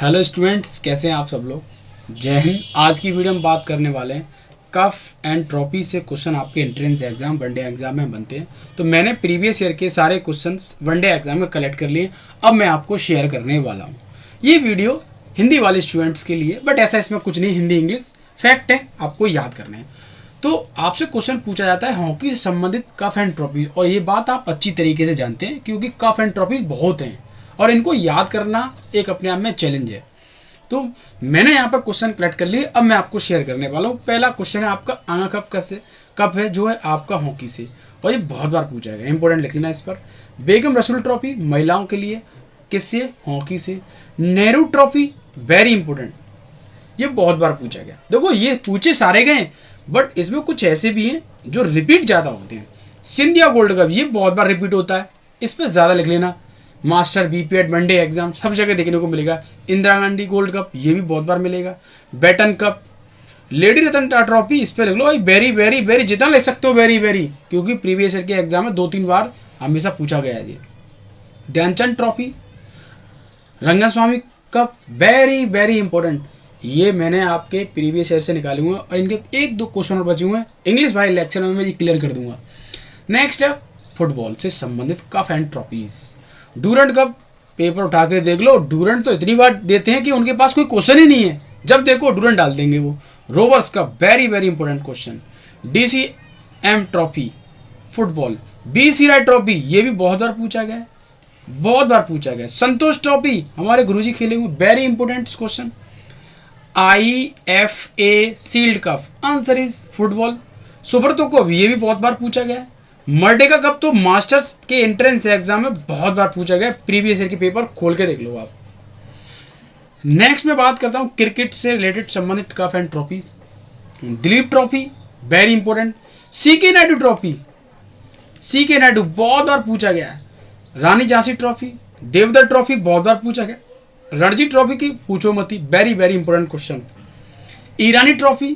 Hello students, कैसे हैं आप सब लोग। जय हिंद। आज की वीडियो में बात करने वाले हैं कफ एंड ट्रॉफी से क्वेश्चन आपके एंट्रेंस एग्जाम वनडे एग्जाम में बनते हैं। तो मैंने प्रीवियस ईयर के सारे क्वेश्चंस वनडे एग्जाम में कलेक्ट कर लिए, अब मैं आपको शेयर करने वाला हूँ। ये वीडियो हिंदी वाले स्टूडेंट्स के लिए, बट ऐसा इसमें कुछ नहीं, हिंदी इंग्लिश फैक्ट है, आपको याद करने हैं। तो आपसे क्वेश्चन पूछा जाता है हॉकी से संबंधित कफ एंड ट्रॉफी, और ये बात आप अच्छी तरीके से जानते हैं क्योंकि कफ एंड ट्रॉफी बहुत हैं और इनको याद करना एक अपने आप में चैलेंज है। तो मैंने यहाँ पर क्वेश्चन कलेक्ट कर लिए, अब मैं आपको शेयर करने वाला हूँ। पहला क्वेश्चन है आपका आंगा कप है जो है आपका हॉकी से, और ये बहुत बार पूछा गया, इंपॉर्टेंट लिख लेना इस पर। बेगम रसूल ट्रॉफी महिलाओं के लिए, किससे? हॉकी से। नेहरू ट्रॉफी वेरी इंपॉर्टेंट, ये बहुत बार पूछा गया। देखो ये पूछे सारे गए, बट इसमें कुछ ऐसे भी हैं जो रिपीट ज़्यादा होते हैं। सिंधिया गोल्ड कप, ये बहुत बार रिपीट होता है, इस पर ज़्यादा लिख लेना। मास्टर बीपीएड वनडे एग्जाम सब जगह देखने को मिलेगा। इंदिरा गांधी गोल्ड कप, ये भी बहुत बार मिलेगा। Baton cup, lady Ratan Tata trophy, इस पर लिख लो भाई वेरी वेरी वेरी, जितना लिख सकते हो वेरी वेरी, क्योंकि प्रीवियस ईयर के एग्जाम में 2-3 बार हमेशा पूछा गया है ये। Dhyan Chand trophy, Rangaswamy cup very very important, ये मैंने आपके प्रीवियस ईयर से निकाले हुए हैं और इनके 1-2 क्वेश्चन और बचे हुए हैं। इंग्लिश भाई लेक्चर में मैं ये क्लियर कर दूंगा। नेक्स्ट है फुटबॉल से संबंधित cup and trophies. Durand cup, paper उठा के देख लो, डूरंट तो इतनी बार देते हैं कि उनके पास कोई क्वेश्चन ही नहीं है, जब देखो डूरंट डाल देंगे वो। Rovers cup very very important question. DCM trophy football. BC Roy trophy, ये भी बहुत बार पूछा गया है, बहुत बार पूछा गया। संतोष ट्रॉफी हमारे गुरुजी खेले हुए, very important question. IFA sealed cup, answer is football. Subroto cup, ये भी बहुत बार पूछा गया है। मर्डेका कप तो मास्टर्स के एंट्रेंस एग्जाम में बहुत बार पूछा गया, प्रीवियस ईयर के पेपर खोल के देख लो आप। नेक्स्ट मैं बात करता हूँ क्रिकेट से रिलेटेड संबंधित cup and trophies. Dilip trophy very important. CK Naidu trophy, CK Naidu बहुत बार पूछा गया है। रानी झांसी ट्रॉफी, देवधर ट्रॉफी बहुत बार पूछा गया। रणजी ट्रॉफी की पूछो मत, वेरी वेरी इंपॉर्टेंट क्वेश्चन। ईरानी ट्रॉफी,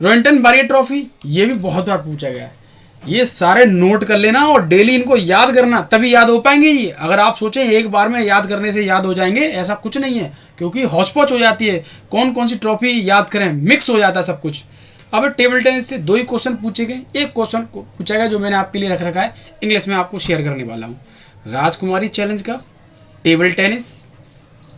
रोहिंटन बारिया ट्रॉफी, ये भी बहुत बार पूछा गया है। ये सारे नोट कर लेना और डेली इनको याद करना, तभी याद हो पाएंगे ये। अगर आप सोचें एक बार में याद करने से याद हो जाएंगे, ऐसा कुछ नहीं है, क्योंकि हौच-पौच हो जाती है, कौन कौन सी ट्रॉफी याद करें, मिक्स हो जाता है सब कुछ। अब टेबल टेनिस से 2 ही क्वेश्चन पूछे गए, एक क्वेश्चन पूछा गया जो मैंने आपके लिए रख रखा है, इंग्लिश में आपको शेयर करने वाला हूँ। राजकुमारी चैलेंज कप टेबल टेनिस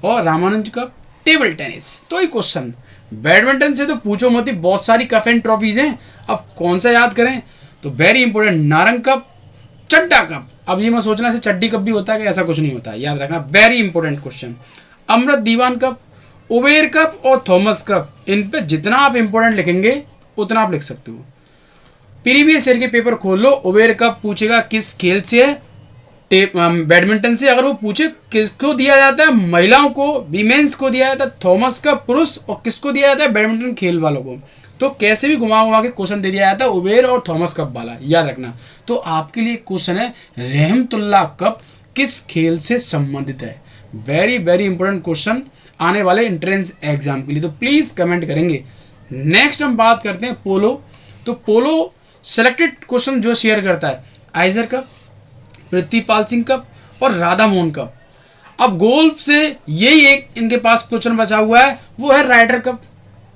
और रामानुज कप टेबल टेनिस, 2 ही क्वेश्चन। बैडमिंटन से तो पूछो मत, बहुत सारी कप एंड ट्रॉफीज हैं, अब कौन सा याद करें। तो वेरी इंपॉर्टेंट नारंग कप, चड्डा कप। अब ये मत सोचना से चड्डी कप भी होता है कि, ऐसा कुछ नहीं होता है, याद रखना, वेरी इंपॉर्टेंट क्वेश्चन। अमृत दीवान कप, उबेर कप और थॉमस कप, इन पे जितना आप इंपॉर्टेंट लिखेंगे उतना आप लिख सकते हो। प्रीवियस ईयर के पेपर खोल लो, उबेर कप पूछेगा किस खेल से है, बैडमिंटन से। अगर वो पूछे किसको दिया जाता है, महिलाओं को, वीमेंस को दिया जाता है थॉमस कप पुरुष, और किसको दिया जाता है बैडमिंटन खेल वालों को, तो कैसे भी घुमा घुमा के क्वेश्चन दे दिया जाता है उबेर और थॉमस कप वाला, याद रखना। तो आपके लिए क्वेश्चन है रहमतुल्लाह कप किस खेल से संबंधित है, वेरी वेरी इंपॉर्टेंट क्वेश्चन आने वाले एंट्रेंस एग्जाम के लिए, तो प्लीज कमेंट करेंगे। नेक्स्ट हम बात करते हैं पोलो। तो पोलो सेलेक्टेड क्वेश्चन जो शेयर करता है आइजर कप, पृथ्वीपाल सिंह कप और राधा मोहन कप। अब गोल्फ से यही एक इनके पास क्वेश्चन बचा हुआ है, वो है राइडर कप,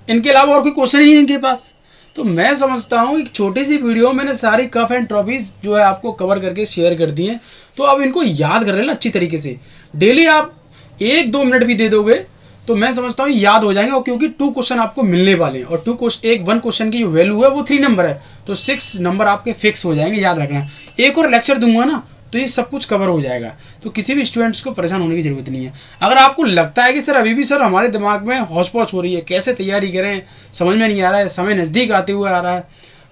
इनके अलावा और कोई क्वेश्चन ही नहीं इनके पास। तो मैं समझता हूँ एक छोटी सी वीडियो मैंने सारी कप एंड ट्रॉफीज जो है आपको कवर करके शेयर कर दी हैं, तो अब इनको याद कर लेना अच्छी तरीके से। डेली आप 1-2 मिनट भी दे दोगे तो मैं समझता हूँ याद हो जाएंगे, और क्योंकि 2 क्वेश्चन आपको मिलने वाले हैं, और 1 क्वेश्चन की जो वैल्यू है वो 3 नंबर है, तो 6 नंबर आपके फिक्स हो जाएंगे, याद रखना। एक और लेक्चर दूंगा ना तो ये सब कुछ कवर हो जाएगा, तो किसी भी स्टूडेंट्स को परेशान होने की ज़रूरत नहीं है। अगर आपको लगता है कि सर अभी भी सर हमारे दिमाग में हौच-पौच हो रही है, कैसे तैयारी करें, समझ में नहीं आ रहा है, समय नज़दीक आते हुए आ रहा है,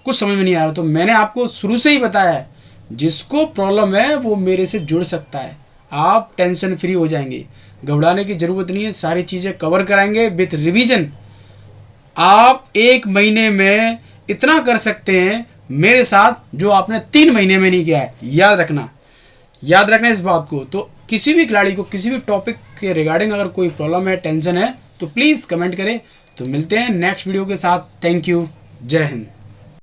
कुछ समझ में नहीं आ रहा, तो मैंने आपको शुरू से ही बताया है, जिसको प्रॉब्लम है वो मेरे से जुड़ सकता है, आप टेंशन फ्री हो जाएंगे, घबराने की ज़रूरत नहीं है, सारी चीज़ें कवर कराएंगे विथ रिविज़न। आप 1 महीने में इतना कर सकते हैं मेरे साथ जो आपने 3 महीने में नहीं किया है, याद रखना, याद रखना इस बात को। तो किसी भी खिलाड़ी को किसी भी टॉपिक के रिगार्डिंग अगर कोई प्रॉब्लम है, टेंशन है, तो प्लीज़ कमेंट करें। तो मिलते हैं नेक्स्ट वीडियो के साथ। थैंक यू, जय हिंद।